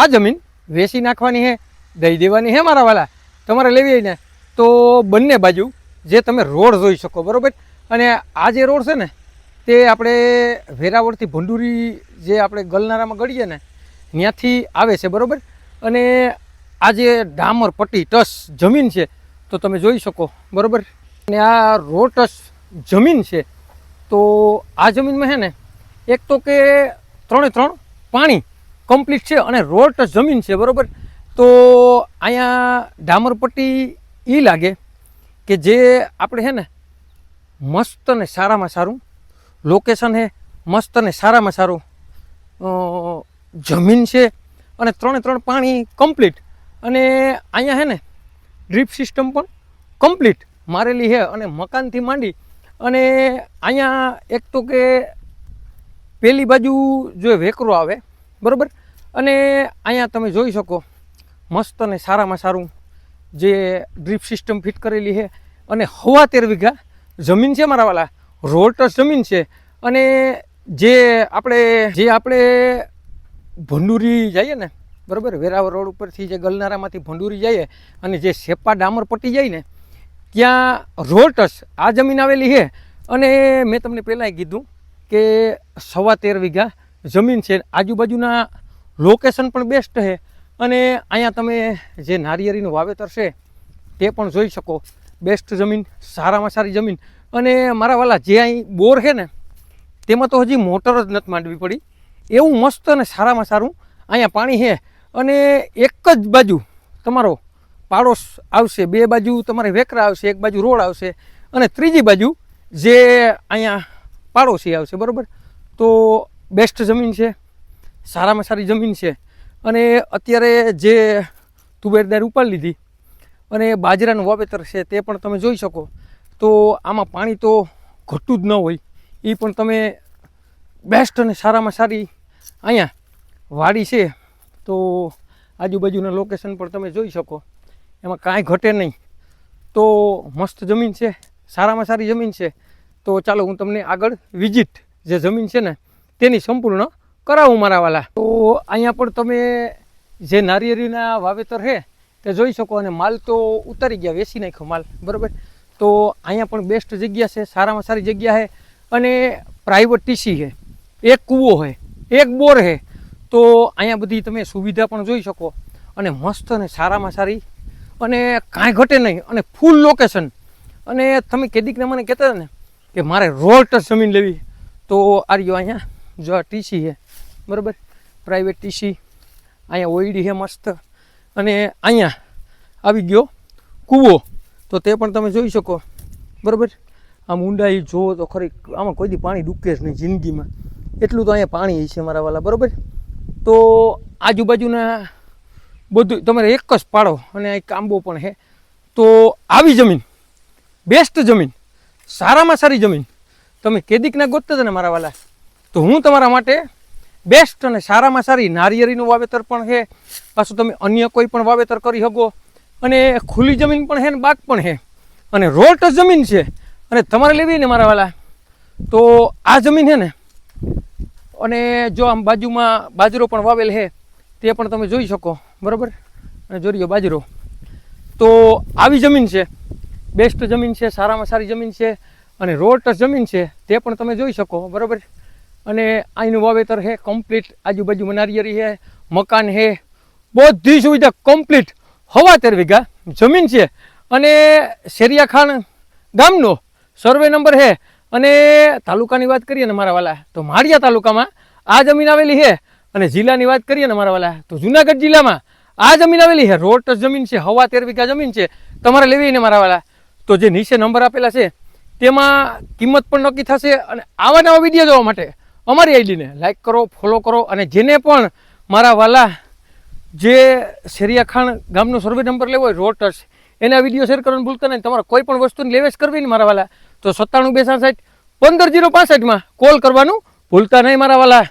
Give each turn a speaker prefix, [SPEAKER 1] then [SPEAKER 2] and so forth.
[SPEAKER 1] આ જમીન વેચી નાખવાની છે, દઈ દેવાની છે મારા વાલા, તમારે લેવી હોય ને તો બંને બાજુ જે તમે રોડ જોઈ શકો, બરાબર. અને આ જે રોડ છે ને તે આપણે વેરાવળથી ભંડુરી જે આપણે ગલનારામાં ગળીએ ને ત્યાંથી આવે છે, બરાબર. અને આ જે ડામર પટ્ટી ટસ જમીન છે તો તમે જોઈ શકો, બરાબર. અને આ રોડ ટસ જમીન છે તો આ જમીનમાં છે ને એક તો કે 3 પાણી કમ્પ્લીટ છે અને રોડ ટચ જમીન છે, બરાબર. તો અહીંયા ડામર પટ્ટી એ લાગે કે જે આપણે છે ને મસ્ત ને સારામાં સારું લોકેશન છે, મસ્ત ને સારામાં સારું જમીન છે અને 3 પાણી કમ્પ્લીટ. અને અહીંયા છે ને ડ્રીપ સિસ્ટમ પણ કમ્પ્લીટ મારેલી છે અને મકાનથી માંડી અને અહીંયા એક તો કે પેલી બાજુ જો વેકરો આવે, બરાબર. અને અહીંયા તમે જોઈ શકો મસ્ત અને સારામાં સારું જે ડ્રીપ સિસ્ટમ ફિટ કરેલી છે અને 73 વીઘા જમીન છે મારા વાલા, રોડ ટચ જમીન છે. અને જે આપણે ભંડુરી જઈએ ને, બરાબર, વેરાવળ રોડ ઉપરથી જે ગલનારામાંથી ભંડુરી જઈએ અને જે સેપા ડામર પટ્ટી જાય ને ત્યાં રોડ ટચ આ જમીન આવેલી છે. અને મેં તમને પહેલાં કીધું કે 13.5 વીઘા જમીન છે, આજુબાજુના લોકેશન પણ બેસ્ટ છે. અને અહીંયા તમે જે નારિયેળીનું વાવેતર છે તે પણ જોઈ શકો, બેસ્ટ જમીન, સારામાં સારી જમીન. અને મારા વાલા જે અહીં બોર છે ને તેમાં તો હજી મોટર જ નથી માંડવી પડી, એવું મસ્ત અને સારામાં સારું અહીંયા પાણી છે. અને એક જ બાજુ તમારો પાડોશ આવશે, 2 બાજુ તમારે વેકરા આવશે, 1 બાજુ રોડ આવશે અને ત્રીજી બાજુ જે અહીંયા પાડોશી આવશે, બરાબર. તો બેસ્ટ જમીન છે, સારામાં સારી જમીન છે. અને અત્યારે જે તુવેરદાર ઉપાડી લીધી અને બાજરાનું વાવેતર છે તે પણ તમે જોઈ શકો. તો આમાં પાણી તો ઘટતું જ ન હોય, એ પણ તમે બેસ્ટ અને સારામાં સારી અહીંયા વાડી છે. તો આજુબાજુના લોકેશન પણ તમે જોઈ શકો, એમાં કાંઈ ઘટે નહીં. તો મસ્ત જમીન છે, સારામાં સારી જમીન છે. તો ચાલો હું તમને આગળ વિઝિટ જે જમીન છે ને તેની સંપૂર્ણ કરાવું મારા વાલા. તો અહીંયા પણ તમે જે નારિયેળીના વાવેતર છે તે જોઈ શકો અને માલ તો ઉતારી ગયા, વેચી નાખ્યો માલ, બરાબર. તો અહીંયા પણ બેસ્ટ જગ્યા છે, સારામાં સારી જગ્યા છે અને પ્રાઇવેટ ટીસી છે, એક કૂવો છે, એક બોર છે. તો અહીંયા બધી તમે સુવિધા પણ જોઈ શકો અને મસ્ત અને સારામાં સારી અને કાંઈ ઘટે નહીં અને ફૂલ લોકેશન. અને તમે કેદીકને મને કહેતા ને કે મારે રોડ ટચ જમીન લેવી તો આ રહ્યો અહીંયા જો આ ટીસી છે, બરાબર, પ્રાઇવેટ ટીસી. અહીંયા ઓઈડી છે મસ્ત અને અહીંયા આવી ગયો કૂવો, તો તે પણ તમે જોઈ શકો, બરાબર. આમ ઊંડાઈ જુઓ તો ખરી, આમાં કોઈ દી પાણી ડૂકે જ નહીં જિંદગીમાં, એટલું તો અહીંયા પાણી છે મારા વાલા, બરાબર. તો આજુબાજુના બધું તમારે એક જ પાડો અને એક આંબો પણ છે. તો આવી જમીન, બેસ્ટ જમીન, સારામાં સારી જમીન તમે કેદીકના ગોતતા હતા ને મારા વાલા, તો હું તમારા માટે બેસ્ટ અને સારામાં સારી નારિયેળીનું વાવેતર પણ છે, પાછું તમે અન્ય કોઈ પણ વાવેતર કરી શકો. અને ખુલ્લી જમીન પણ છે ને બાગ પણ છે અને રોડ ટચ જમીન છે. અને તમારે લેવી ને મારા વાલા તો આ જમીન છે ને, અને જો આમ બાજુમાં બાજરો પણ વાવેલ છે તે પણ તમે જોઈ શકો, બરાબર. અને જોઈ લો બાજરો. તો આવી જમીન છે, બેસ્ટ જમીન છે, સારામાં સારી જમીન છે અને રોડ ટચ જમીન છે તે પણ તમે જોઈ શકો, બરાબર. અને અહીંનું વાવેતર છે કમ્પ્લીટ, આજુબાજુમાં નારિયેળી છે, મકાન છે, બધી સુવિધા કમ્પ્લીટ. 73 વીઘા જમીન છે અને શેરિયાખાન ગામનો સર્વે નંબર છે. અને તાલુકાની વાત કરીએ ને મારા વાલા તો માળિયા તાલુકામાં આ જમીન આવેલી છે. અને જિલ્લાની વાત કરીએ ને મારા વાલા તો જુનાગઢ જિલ્લામાં આ જમીન આવેલી છે, રોડ ટચ જમીન છે, 73 વીઘા જમીન છે. તમારે લેવી ને મારા વાલા તો જે નીચે નંબર આપેલા છે તેમાં કિંમત પણ નક્કી થશે. અને આવા નવા વિડીયો જોવા માટે અમારી આઈડીને લાઈક કરો, ફોલો કરો. અને જેને પણ મારા વાલા જે શેરિયાખાન ગામનો સર્વે નંબર લેવો હોય રોડ ટચ, એના વિડીયો શેર કરવાનું ભૂલતા નહીં. તમારે કોઈ પણ વસ્તુની લેવેચ કરવી ને મારા વાલા તો 97 266 15 065 કોલ કરવાનું ભૂલતા નહીં મારા વાલા.